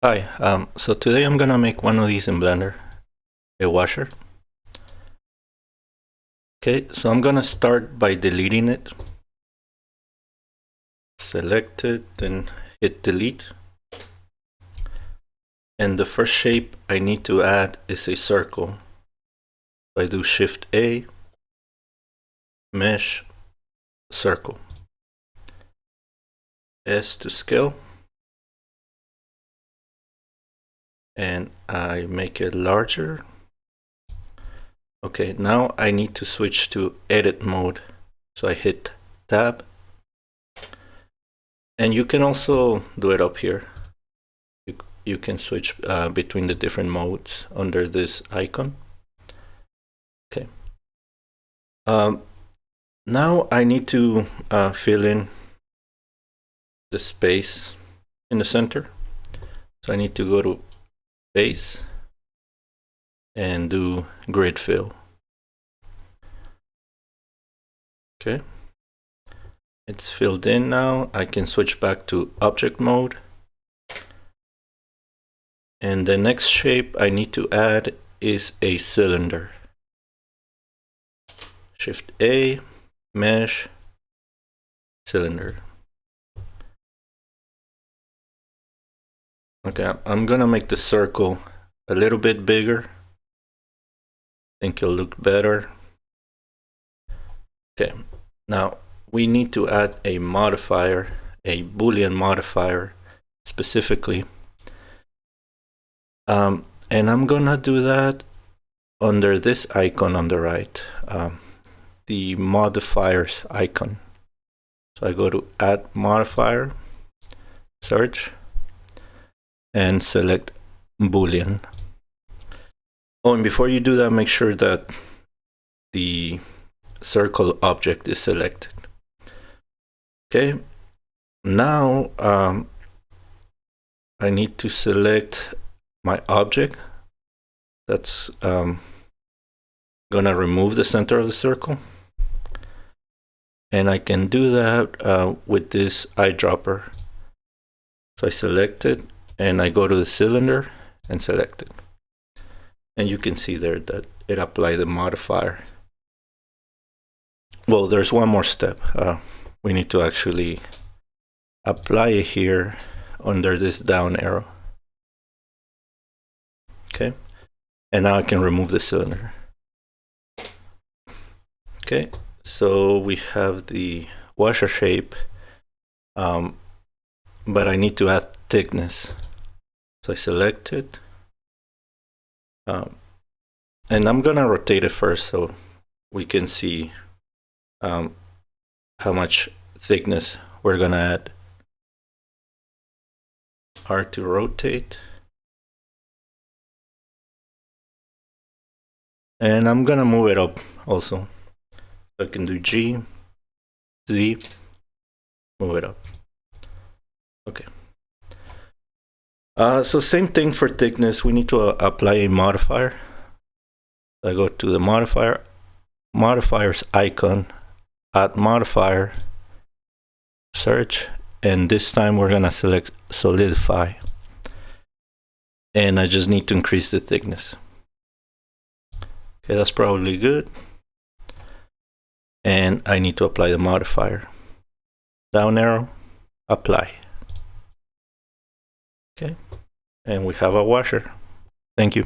Hi, so today I'm gonna make one of these in Blender, a washer. Okay, so I'm gonna start by deleting it. Select it, then hit delete. And the first shape I need to add is a circle. I do Shift A, Mesh, Circle. S to scale. And I make it larger. Okay, now I need to switch to edit mode. So I hit Tab. And you can also do it up here. You can switch between the different modes under this icon. Okay. Now I need to fill in the space in the center. So I need to go to Base and do Grid Fill. Okay. It's filled in now. I can switch back to Object Mode. And the next shape I need to add is a cylinder. Shift A, Mesh, Cylinder. Okay, I'm gonna make the circle a little bit bigger. I think it'll look better. Okay, now we need to add a modifier, a boolean modifier specifically. And I'm gonna do that under this icon on the right, the modifiers icon. So I go to Add Modifier, Search, and select Boolean. Oh, and before you do that, make sure that the circle object is selected. Okay, now I need to select my object that's gonna remove the center of the circle. And I can do that with this eyedropper. So I select it and I go to the cylinder and select it. And you can see there that it applied the modifier. Well, there's one more step. We need to actually apply it here under this down arrow. Okay, and now I can remove the cylinder. Okay, so we have the washer shape, but I need to add thickness. So I select it, and I'm gonna rotate it first so we can see how much thickness we're gonna add. R to rotate. And I'm gonna move it up also. I can do G, Z, move it up. Okay. So same thing for thickness. We need to apply a modifier. I go to the modifiers icon, add modifier, search, and this time we're gonna select solidify. And I just need to increase the thickness. Okay, that's probably good. And I need to apply the modifier. Down arrow, apply. Okay, and we have a washer. Thank you.